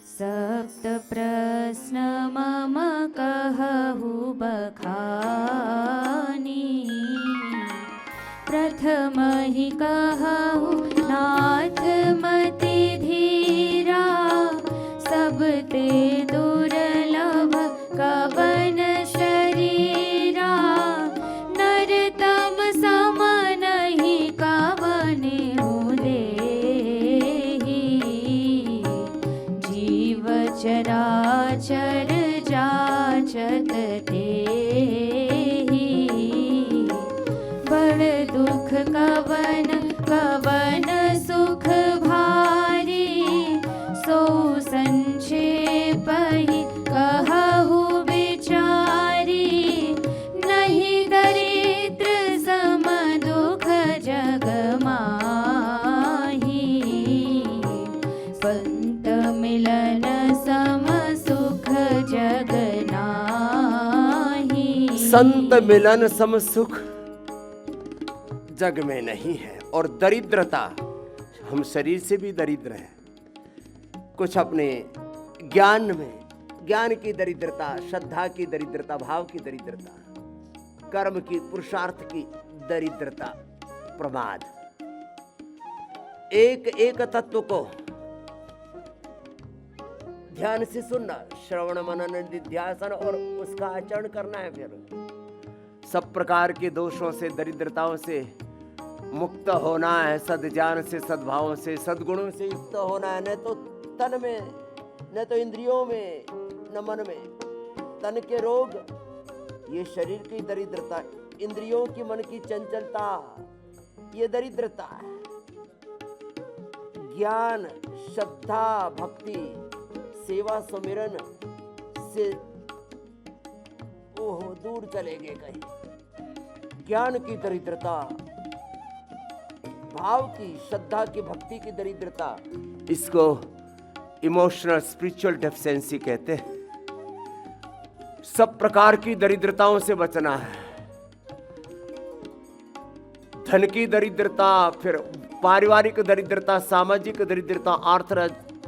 सप्त प्रश्न मम कहु बखानी। प्रथम ही कहु नाथ मति धीरा, सब ते दुर्लभ कवन शरीरा। नरतम सम नहीं कवने देहि, जीव चराचर जाचत तेहि। बड़ दुख कवन कवन सुख भारी, सो संक्षेप ही कहु विचारी। नहीं दरिद्र सम दुख जग माही, संत मिलन सम सुख जग नाही। संत मिलन सम सुख जग में नहीं है। और दरिद्रता, हम शरीर से भी दरिद्र हैं, कुछ अपने ज्ञान में, ज्ञान की दरिद्रता, श्रद्धा की दरिद्रता, भाव की दरिद्रता, कर्म की, पुरुषार्थ की दरिद्रता, प्रमाद। एक एक तत्व को ध्यान से सुनना, श्रवण मनन निधिध्यासन, और उसका आचरण करना है। फिर सब प्रकार के दोषों से, दरिद्रताओं से मुक्त होना है। सद्ज्ञान से, सद्भावों से, सद्गुणों से युक्त होना है। न तो तन में, न तो इंद्रियों में, न मन में। तन के रोग, ये शरीर की दरिद्रता, इंद्रियों की, मन की चंचलता, ये दरिद्रता है। ज्ञान, श्रद्धा, भक्ति, सेवा, सुमिरन से ओह दूर चलेंगे कहीं। ज्ञान की दरिद्रता, भाव की, श्रद्धा की, भक्ति की दरिद्रता, इसको इमोशनल स्पिरिचुअल डेफिशिएंसी कहते हैं। सब प्रकार की दरिद्रताओं से बचना है। धन की दरिद्रता, फिर पारिवारिक दरिद्रता, सामाजिक दरिद्रता,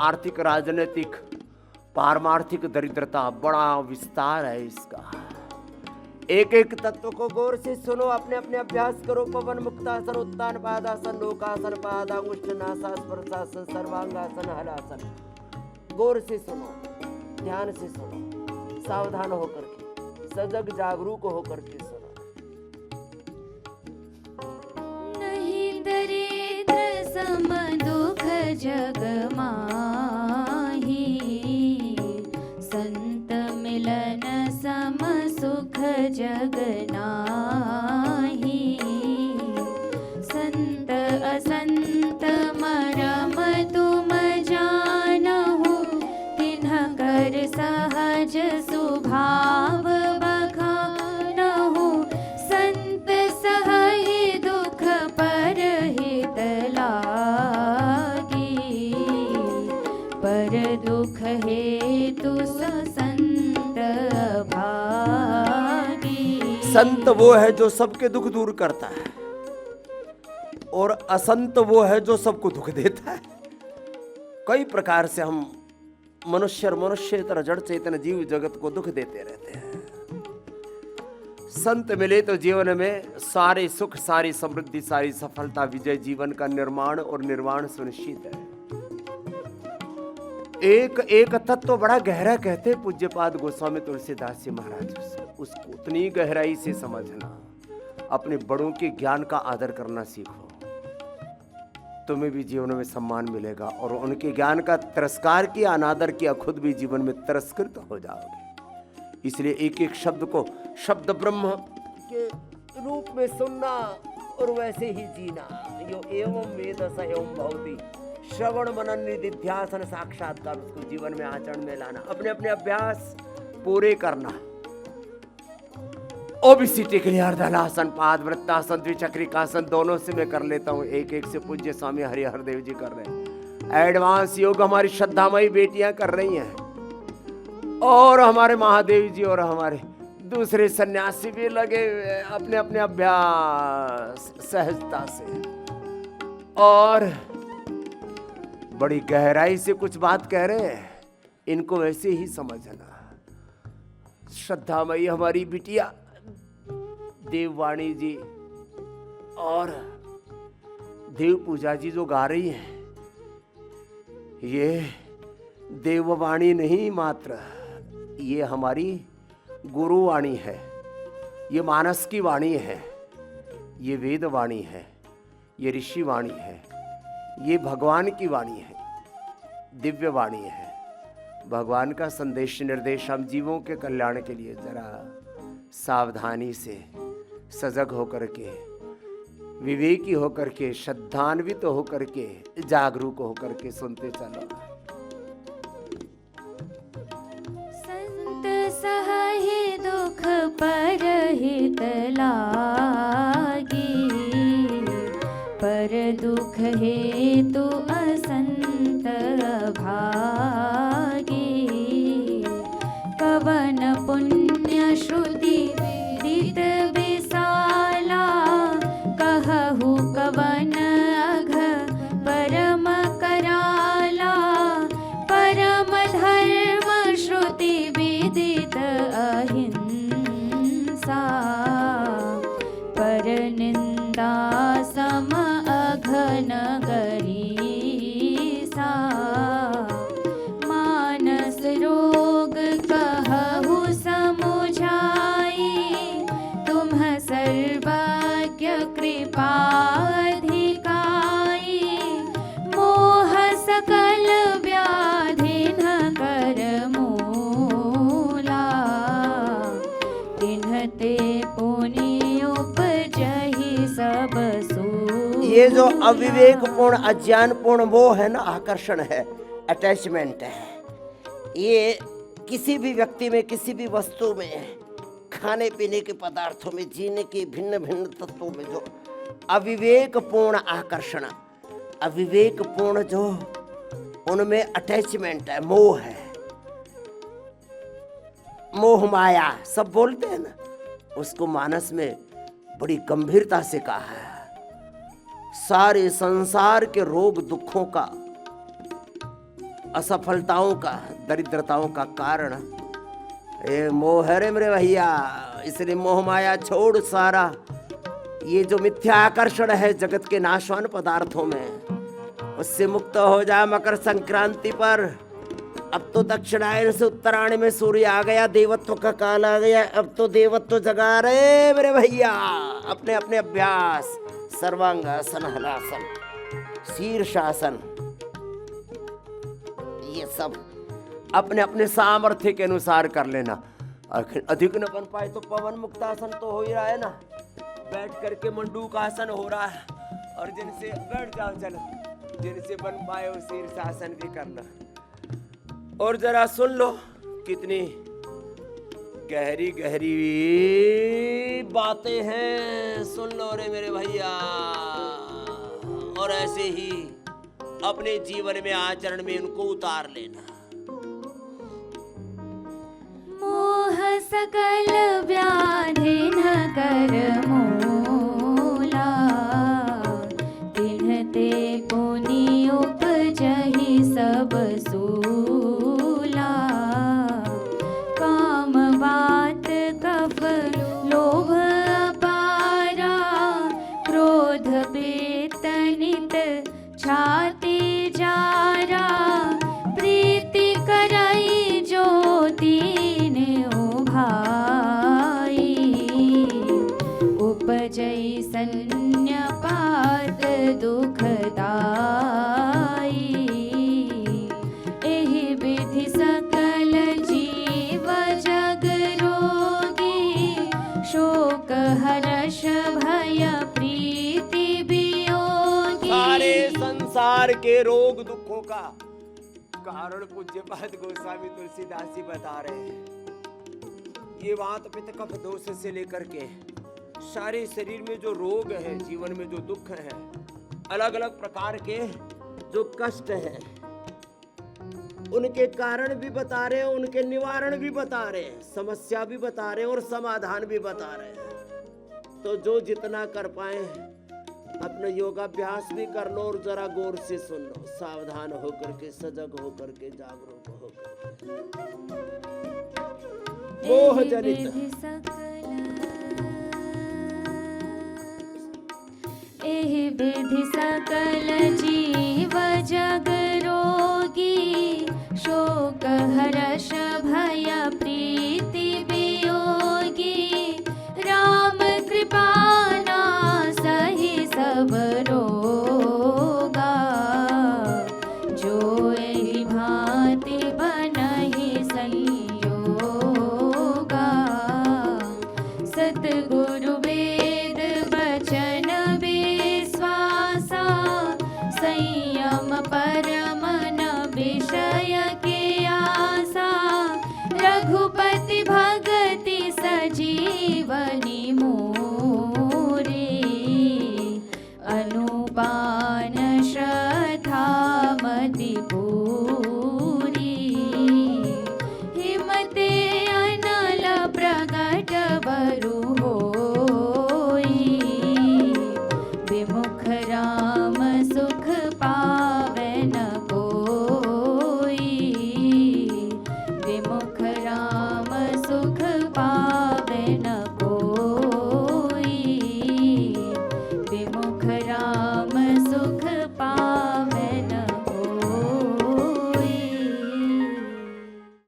आर्थिक, राजनीतिक, पारमार्थिक दरिद्रता, बड़ा विस्तार है इसका। एक एक तत्व को गौर से सुनो, अपने अपने अभ्यास करो। पवन मुक्तासन, उत्तान पादासन, लोकासन, पादांगुष्ठ नासा स्पर्शासन, सर्वांगासन, हलासन। गौर से सुनो, ध्यान से सुनो, सावधान होकर के, सजग जागरूक होकर के सुनो। नहीं दरिद्र सम दुख जग माही, संत मिलन सम सुख जग नाही। संत असंत मरम तुम जानहु, तिन्ह कर सहज स्वभाव बखानहु। संत सहहि दुख पर हित लागी, पर दुख हेतु संत भागी। संत वो है जो सबके दुख दूर करता है, और असंत वो है जो सबको दुख देता है। कई प्रकार से हम मनुष्य तरह जड़ चेतन जीव जगत को दुख देते रहते हैं। संत मिले तो जीवन में सारे सुख, सारी समृद्धि, सारी सफलता, विजय, जीवन का निर्माण और निर्वाण सुनिश्चित है। एक एक तत्व बड़ा गहरा कहते पूज्यपाद गोस्वामी तुलसीदास जी महाराज। उसको उतनी गहराई से समझना, अपने बड़ों के ज्ञान का आदर करना सीखो, तुम्हें भी जीवन में सम्मान मिलेगा। और उनके ज्ञान का तिरस्कार किया, अनादर किया, खुद भी जीवन में तिरस्कृत हो जाओगे। इसलिए एक एक शब्द को शब्द ब्रह्म के रूप में सुनना और वैसे ही जीना। यो एवं वेद स एवं भवति, श्रवण मनन निधिध्यासन, साक्षात्कार, उसको जीवन में आचरण में लाना, अपने अपने अभ्यास पूरे करना। ओबीसीटी के लिए अर्धलासन, पाद वृत्तासन, द्विचक्रिकासन दोनों से मैं कर लेता हूँ। एक एक से पूज्य स्वामी हरिहर देव जी कर रहे हैं। एडवांस योग हमारी श्रद्धामयी बेटियां कर रही हैं, और हमारे महादेव जी और हमारे दूसरे सन्यासी भी लगे अपने अपने अभ्यास सहजता से। और बड़ी गहराई से कुछ बात कह रहे हैं, इनको वैसे ही समझना। श्रद्धामयी हमारी बिटिया देववाणी जी और देव पूजा जी जो गा रही है, ये देववाणी नहीं मात्र, ये हमारी गुरुवाणी है, ये मानस की वाणी है, ये वेद वाणी है, ये ऋषि वाणी है, ये भगवान की वाणी है, दिव्य वाणी है। भगवान का संदेश निर्देश हम जीवों के कल्याण के लिए जरा सावधानी से, सजग होकर के, विवेकी होकर के, श्रद्धान्वित तो होकर के, जागरूक होकर के सुनते चलो। संत सहाय दुख परहित लागी, पर दुख हेतु असंत भागी। कवन पुण्य श्रुति विदित विशाला, कहु कवन अघ परम कराला। परम धर्म श्रुति विदित अहिंसा, पर निंदा सम अघन गरीसा। मानस रोग कहु समुझाई, तुम सर्वज्ञ कृपाधिकाई। मोह सकल व्याधि न कर मूला, तिन्हते पुनि उपजहि सब सूला। ये जो अविवेकपूर्ण, अज्ञानपूर्ण मोह है ना, आकर्षण है, अटैचमेंट है, ये किसी भी व्यक्ति में, किसी भी वस्तु में, खाने पीने के पदार्थों में, जीने के भिन्न भिन्न तत्वों में जो अविवेकपूर्ण आकर्षण, अविवेकपूर्ण जो उनमें अटैचमेंट है, मोह है, मोह माया सब बोलते हैं ना, उसको मानस में बड़ी गंभीरता से कहा है। सारे संसार के रोग दुखों का, असफलताओं का, दरिद्रताओं का कारण ये मोह है रे मेरे भैया। इसलिए मोह माया छोड़ सारा, ये जो मिथ्या आकर्षण है जगत के नाशवान पदार्थों में, उससे मुक्त हो जा। मकर संक्रांति पर अब तो दक्षिणायन से उत्तरायण में सूर्य आ गया, देवत्व का काल आ गया। अब तो देवत्व जगा रहे मेरे भैया अपने अपने अभ्यास, सर्वांगासन, हलासन, शीर्षासन, ये सब अपने अपने सामर्थ्य के अनुसार कर लेना। अधिक न बन पाए तो पवन मुक्तासन तो हो ही रहा है ना, बैठ करके मंडूक आसन हो रहा है। और जिनसे बैठ जाओ, चलो जिनसे बन पाए वो शीर्षासन भी करना। और जरा सुन लो, कितनी गहरी गहरी बातें हैं, सुन लो रे मेरे भैया। और ऐसे ही अपने जीवन में, आचरण में उनको उतार लेना। मोह सकल व्याधि न कर मूला, तिन्हते पुनि उपजहि सब सूला। काम बात कफ लोभ अपारा, क्रोध पेत नित छाती जारा। प्रीति करई जो तीने भाई, उपजई सन्न्यपात दुखदाई। एहि विधि सकल जीव जग रोगी, शोक हर्ष भय प्रीति वियोगी। सारे संसार के रोग दुखों का कारण पूज्यपाद गोस्वामी तुलसीदास जी बता रहे हैं। ये वात पित्त कफ दोष से लेकर के सारे शरीर में जो रोग है, जीवन में जो दुख है, अलग अलग प्रकार के जो कष्ट है, उनके कारण भी बता रहे हैं, उनके निवारण भी बता रहे हैं, समस्या भी बता रहे हैं और समाधान भी बता रहे हैं। तो जो जितना कर पाए अपना योगाभ्यास भी कर लो और जरा गौर से सुन लो, सावधान होकर के, सजग होकर के, जागरूक होकर मोह जनित एहि विधि सकल जीव जग रोगी, शोक हर्ष भय प्रीति वियोगी, राम कृपा नासहि सब रोगा, जो एहि भांति बनहि संयोगा, सतगुरु वेद वचन विश्वासा, संयम परमन विषय के आसा, रघुपति भगति सजीवनी मोरे, अनुपान श्रद्धा मति पूरी, हिमते अनल प्रगट बरु होई, विमुख राम सुख पा